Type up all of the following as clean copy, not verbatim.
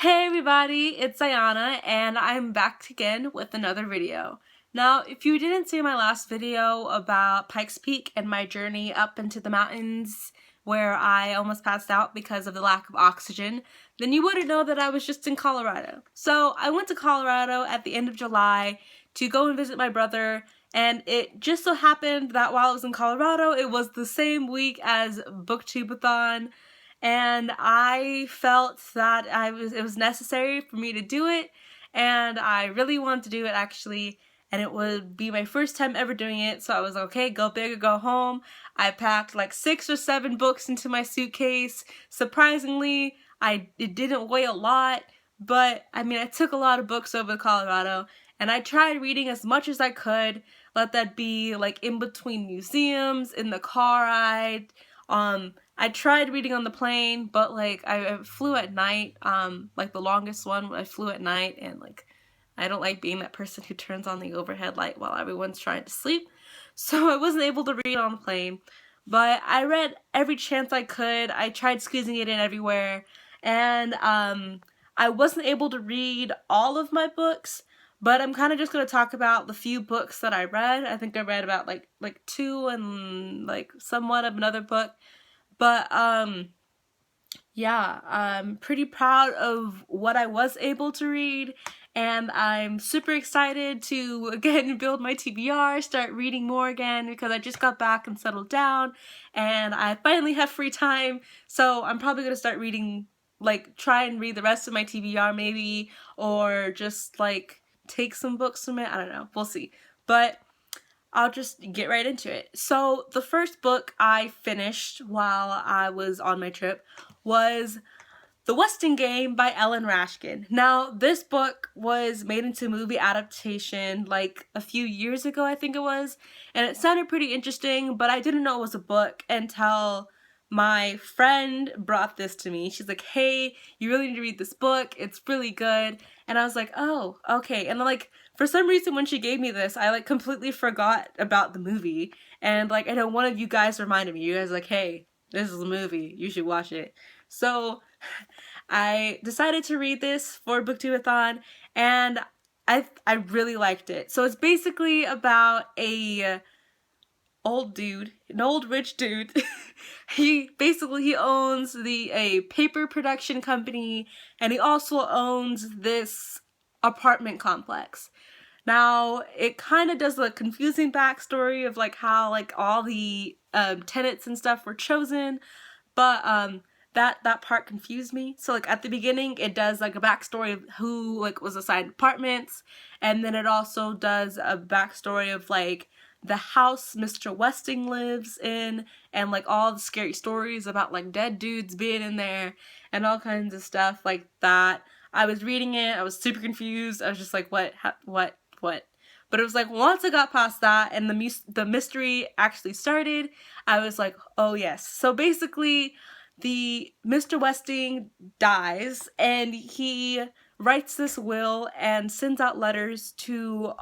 Hey everybody, it's Ayana and I'm back again with another video. Now, if you didn't see my last video about Pikes Peak and my journey up into the mountains where I almost passed out because of the lack of oxygen, then you wouldn't know that I was just in Colorado. So I went to Colorado at the end of July to go and visit my brother, and it just so happened that while I was in Colorado, it was the same week as Booktubeathon. And I felt that it was necessary for me to do it, and I really wanted to do it actually, and it would be my first time ever doing it, so I was like, okay, go big or go home. I packed like 6 or 7 books into my suitcase. Surprisingly, it didn't weigh a lot, but I mean, I took a lot of books over to Colorado, and I tried reading as much as I could. Let that be like in between museums, in the car ride. I tried reading on the plane, but like I flew at night, like the longest one I flew at night, and like I don't like being that person who turns on the overhead light while everyone's trying to sleep, so I wasn't able to read on the plane, but I read every chance I could. I tried squeezing it in everywhere, and I wasn't able to read all of my books, but I'm kind of just going to talk about the few books that I read. I think I read about like 2 and like somewhat of another book. But, yeah, I'm pretty proud of what I was able to read, and I'm super excited to, again, build my TBR, start reading more again, because I just got back and settled down, and I finally have free time, so I'm probably going to start reading, like, try and read the rest of my TBR maybe, or just, like, take some books from it, I don't know, we'll see. But I'll just get right into it. So the first book I finished while I was on my trip was The Westing Game by Ellen Raskin. Now, this book was made into a movie adaptation like a few years ago, I think it was, and it sounded pretty interesting, but I didn't know it was a book until my friend brought this to me. She's like, hey, you really need to read this book, it's really good. And I was like, oh, okay. And then, like, for some reason when she gave me this, I like completely forgot about the movie, and like I know one of you guys reminded me. You guys were like, hey, this is a movie, you should watch it. So I decided to read this for Booktubeathon, and I really liked it. So it's basically about an old rich dude. he owns a paper production company, and he also owns this apartment complex. Now, it kind of does a confusing backstory of like how like all the tenants and stuff were chosen, but that part confused me. So like at the beginning, it does like a backstory of who like was assigned apartments, and then it also does a backstory of like the house Mr. Westing lives in, and like all the scary stories about like dead dudes being in there and all kinds of stuff like that. I was reading it, I was super confused. I was just like, what? But it was like once I got past that and the mystery actually started, I was like, oh yes. So basically, the Mr. Westing dies, and he writes this will and sends out letters to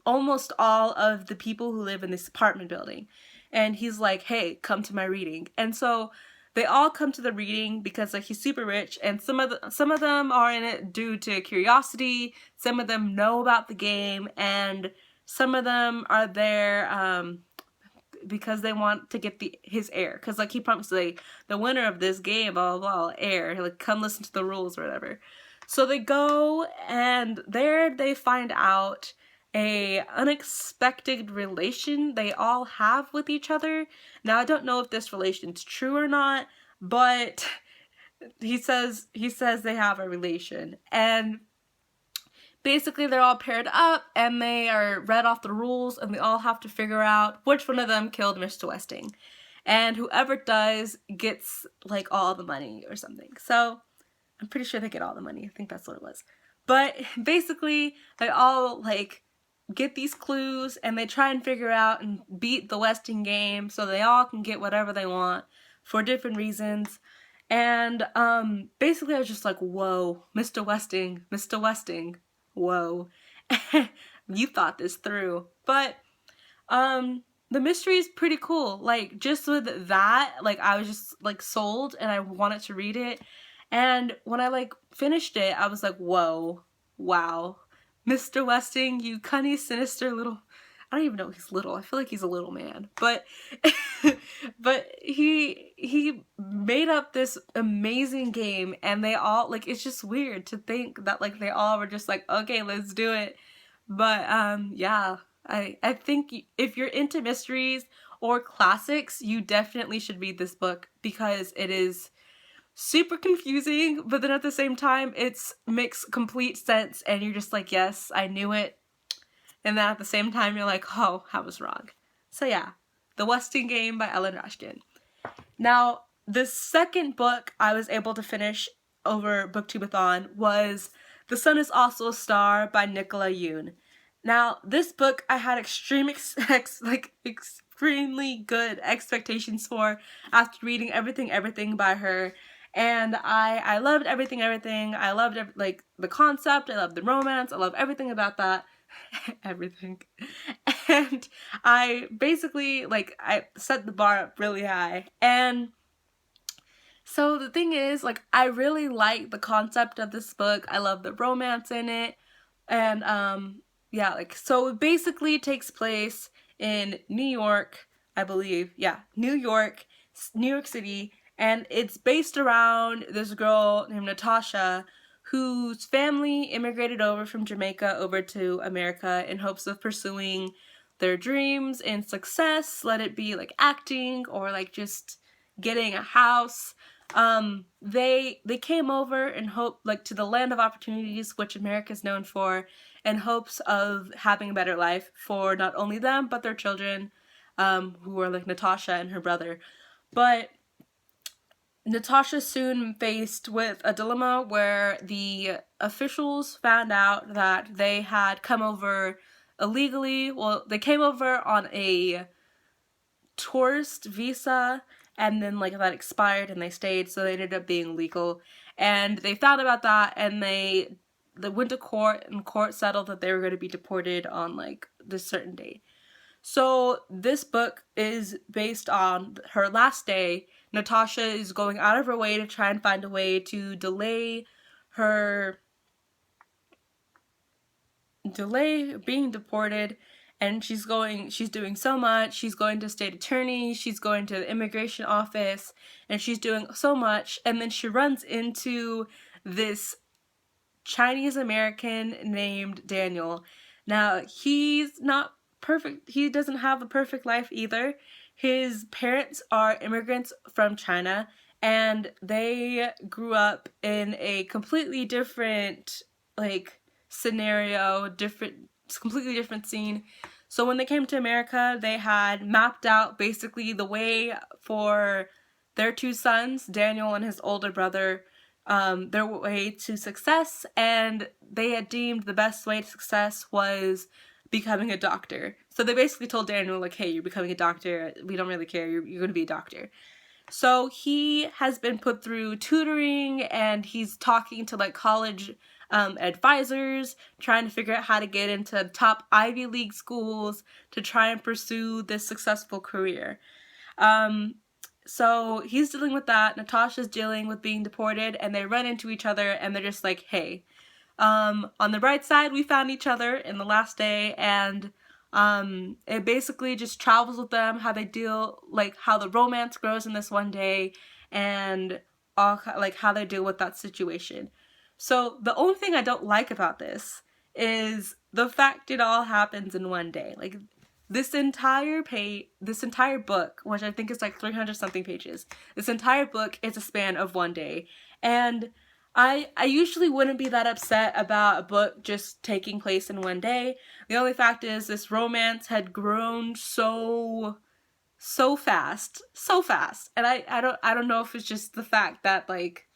almost all of the people who live in this apartment building. And he's like, hey, come to my reading. And so they all come to the reading because like he's super rich, and some of them are in it due to curiosity, some of them know about the game, and some of them are there because they want to get his heir, because like he promised like the winner of this game blah blah blah heir, like come listen to the rules or whatever. So they go, and there they find out a unexpected relation they all have with each other. Now, I don't know if this relation's true or not, but he says they have a relation, and basically they're all paired up and they are read off the rules, and they all have to figure out which one of them killed Mr. Westing, and whoever does gets like all the money or something. So I'm pretty sure they get all the money. I think that's what it was. But basically they all like get these clues, and they try and figure out and beat the Westing game so they all can get whatever they want for different reasons. And basically I was just like, whoa, Mr. Westing, whoa. You thought this through. But the mystery is pretty cool. Like, just with that, like, I was just like sold, and I wanted to read it. And when I like finished it, I was like, whoa, wow, Mr. Westing, you cunning, sinister little, I don't even know if he's little, I feel like he's a little man, but but he made up this amazing game, and they all, like, it's just weird to think that like they all were just like, okay, let's do it. But yeah, I think if you're into mysteries or classics, you definitely should read this book, because it is super confusing, but then at the same time it's makes complete sense, and you're just like, yes, I knew it. And then at the same time you're like, oh, I was wrong. So yeah, The Westing Game by Ellen Raskin. Now, the second book I was able to finish over Booktubeathon was The Sun Is Also a Star by Nicola Yoon. Now, this book I had extremely good expectations for after reading Everything by her. And I loved Everything. I loved like the concept, I loved the romance, I love everything about that. Everything. And I basically, like, I set the bar up really high. And so the thing is, like, I really like the concept of this book. I love the romance in it. And yeah, like, so it basically takes place in New York, I believe. Yeah, New York City, and it's based around this girl named Natasha, whose family immigrated over from Jamaica over to America in hopes of pursuing their dreams and success, let it be like acting or like just getting a house. They came over in hope, like, to the land of opportunities, which America is known for, in hopes of having a better life for not only them but their children, who were like Natasha and her brother. But Natasha soon faced with a dilemma where the officials found out that they had come over illegally. Well, they came over on a tourist visa, and then like that expired and they stayed, so they ended up being legal. And they found about that, and they went to court, and court settled that they were going to be deported on like this certain date. So this book is based on her last day. Natasha is going out of her way to try and find a way to delay being deported, and she's doing so much. She's going to state attorney, she's going to the immigration office, and she's doing so much. And then she runs into this Chinese American named Daniel. Now, he's not perfect. He doesn't have a perfect life either. His parents are immigrants from China, and they grew up in a completely different, like, scenario, completely different scene. So when they came to America, they had mapped out basically the way for their two sons, Daniel and his older brother, their way to success, and they had deemed the best way to success was becoming a doctor. So they basically told Daniel, like, hey, you're becoming a doctor, we don't really care, you're going to be a doctor. So he has been put through tutoring, and he's talking to like college advisors, trying to figure out how to get into top Ivy League schools to try and pursue this successful career. So he's dealing with that, Natasha's dealing with being deported, and they run into each other, and they're just like, hey, on the bright side, we found each other in the last day, and it basically just travels with them, how they deal, like, how the romance grows in this one day, and all, like, how they deal with that situation. So the only thing I don't like about this is the fact it all happens in one day. Like, this entire book, which I think is like 300 something pages, this entire book is a span of one day. And I usually wouldn't be that upset about a book just taking place in one day. The only fact is this romance had grown so fast. And I don't know if it's just the fact that, like,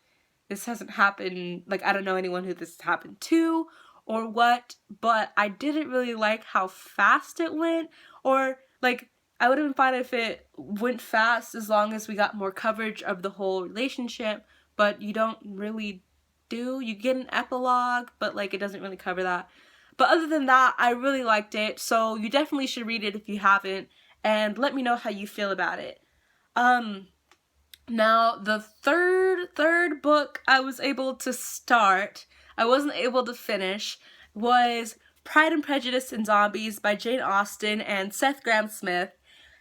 this hasn't happened, like, I don't know anyone who this has happened to or what, but I didn't really like how fast it went. Or, like, I would have been fine if it went fast as long as we got more coverage of the whole relationship, but you don't really do. You get an epilogue, but, like, it doesn't really cover that. But other than that, I really liked it, so you definitely should read it if you haven't, and let me know how you feel about it. Now, the third book I was able to start, I wasn't able to finish, was Pride and Prejudice and Zombies by Jane Austen and Seth Grahame-Smith.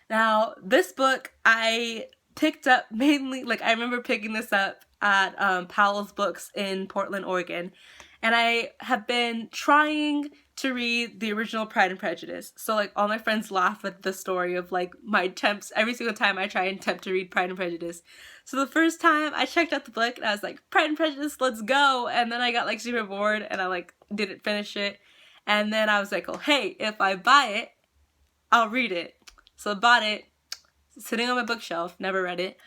Now, this book I picked up mainly, like, I remember picking this up at Powell's Books in Portland, Oregon, and I have been trying to read the original Pride and Prejudice. So, like, all my friends laugh at the story of, like, my attempts every single time I try and attempt to read Pride and Prejudice. So the first time I checked out the book and I was like, Pride and Prejudice, let's go. And then I got, like, super bored and I, like, didn't finish it. And then I was like, oh, hey, if I buy it, I'll read it. So I bought it, sitting on my bookshelf, never read it.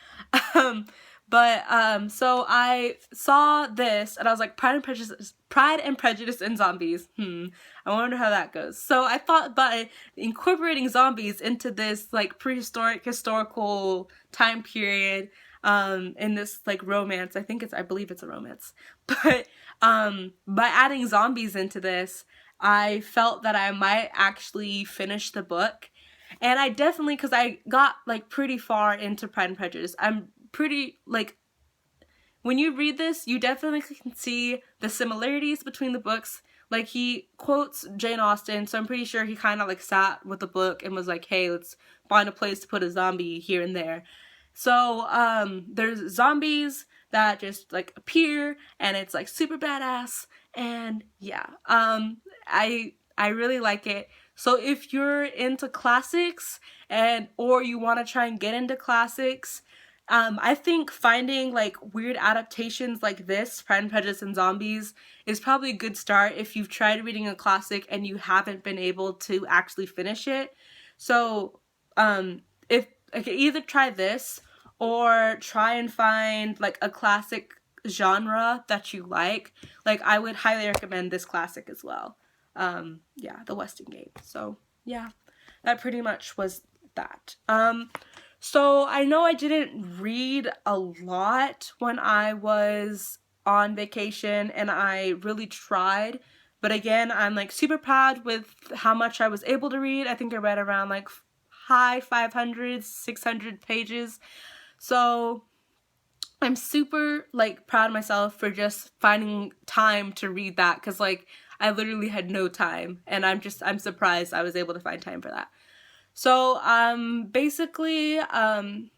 So I saw this and I was like, Pride and Prejudice and Zombies. I wonder how that goes. So I thought by incorporating zombies into this, like, prehistoric historical time period, in this, like, romance, I believe it's a romance, but by adding zombies into this, I felt that I might actually finish the book. And I definitely, because I got, like, pretty far into Pride and Prejudice, I'm pretty, like, when you read this, you definitely can see the similarities between the books. Like, he quotes Jane Austen, so I'm pretty sure he kind of, like, sat with the book and was like, hey, let's find a place to put a zombie here and there. So, there's zombies that just, like, appear, and it's, like, super badass, and yeah, I really like it. So if you're into classics or you want to try and get into classics, I think finding, like, weird adaptations like this, Pride and Prejudice and Zombies, is probably a good start if you've tried reading a classic and you haven't been able to actually finish it. So, if I could either try this or try and find, like, a classic genre that you like I would highly recommend this classic as well. Yeah, The Western Gate. So, yeah, that pretty much was that. So I know I didn't read a lot when I was on vacation, and I really tried. But again, I'm, like, super proud with how much I was able to read. I think I read around, like, high 500, 600 pages. So I'm super, like, proud of myself for just finding time to read that, because, like, I literally had no time, and I'm surprised I was able to find time for that. So, basically, I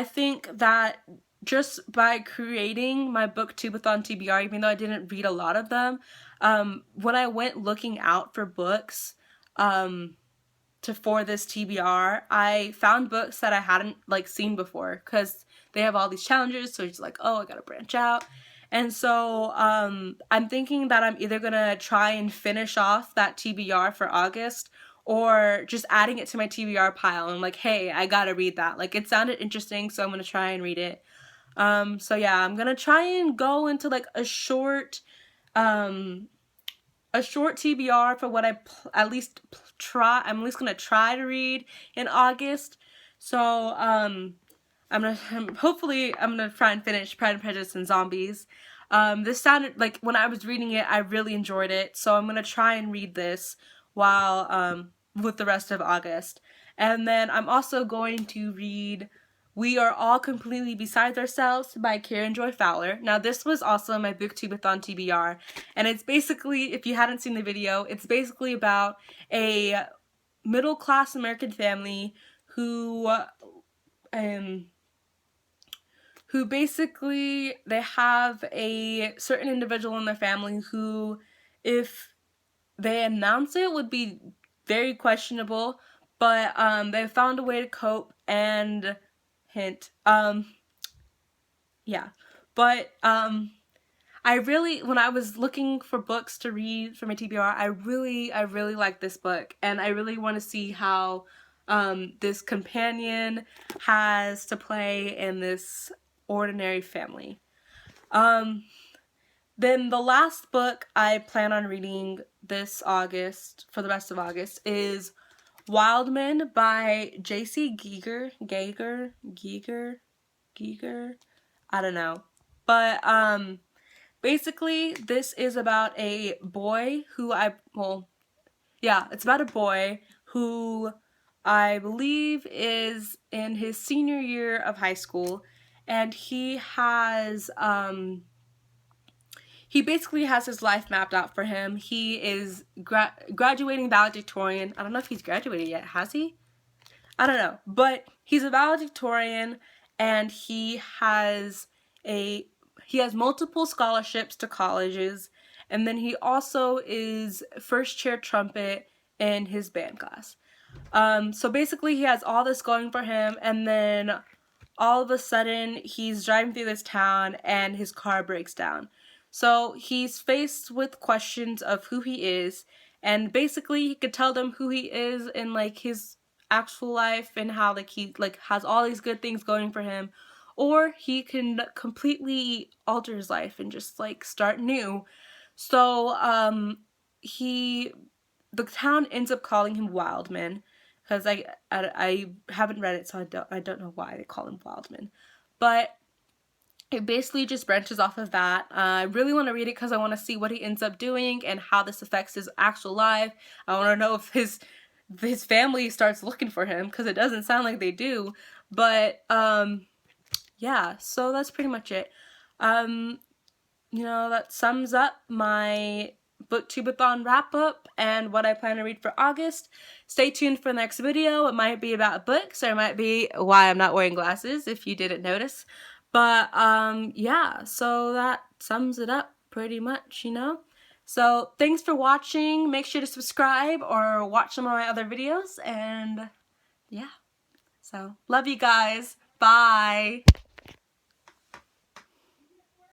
think that just by creating my Booktubeathon TBR, even though I didn't read a lot of them, when I went looking out for books, for this TBR, I found books that I hadn't, like, seen before, because they have all these challenges, so it's like, oh, I gotta branch out. And so, I'm thinking that I'm either gonna try and finish off that TBR for August, or just adding it to my TBR pile. And, like, hey, I gotta read that. Like, it sounded interesting, so I'm gonna try and read it. So yeah, I'm gonna try and go into, like, a short TBR for what I'm at least gonna try to read in August. So, hopefully I'm gonna try and finish Pride and Prejudice and Zombies. This sounded, like, when I was reading it, I really enjoyed it, so I'm gonna try and read this while, with the rest of August. And then I'm also going to read We Are All Completely Beside Ourselves by Karen Joy Fowler. Now, this was also my Booktubeathon TBR, and it's basically, if you hadn't seen the video, it's basically about a middle-class American family who basically, they have a certain individual in their family who, if they announce it, would be very questionable, but they found a way to cope, and hint, yeah, but I really, when I was looking for books to read for my TBR, I really like this book, and I really want to see how this companion has to play in this ordinary family. Then the last book I plan on reading this August, for the rest of August, is Wildman by j.c.geiger. Geiger? I don't know. But, basically, this is about a boy who it's about a boy who, I believe is in his senior year of high school, and he basically has his life mapped out for him. He is graduating valedictorian. I don't know if he's graduated yet. Has he? I don't know. But he's a valedictorian, and he has multiple scholarships to colleges, and then he also is first chair trumpet in his band class. So basically he has all this going for him, and then all of a sudden he's driving through this town and his car breaks down. So he's faced with questions of who he is, and basically he could tell them who he is in like his actual life and how like he like has all these good things going for him, or he can completely alter his life and just like start new. So the town ends up calling him Wildman, because I haven't read it, so I don't know why they call him Wildman, but it basically just branches off of that. I really want to read it because I want to see what he ends up doing and how this affects his actual life. I want to know if his family starts looking for him, because it doesn't sound like they do. But yeah, so that's pretty much it. That sums up my Booktubeathon wrap up and what I plan to read for August. Stay tuned for the next video. It might be about books, or it might be why I'm not wearing glasses, if you didn't notice. But yeah, so that sums it up pretty much, So thanks for watching. Make sure to subscribe or watch some of my other videos, and yeah. So love you guys. Bye.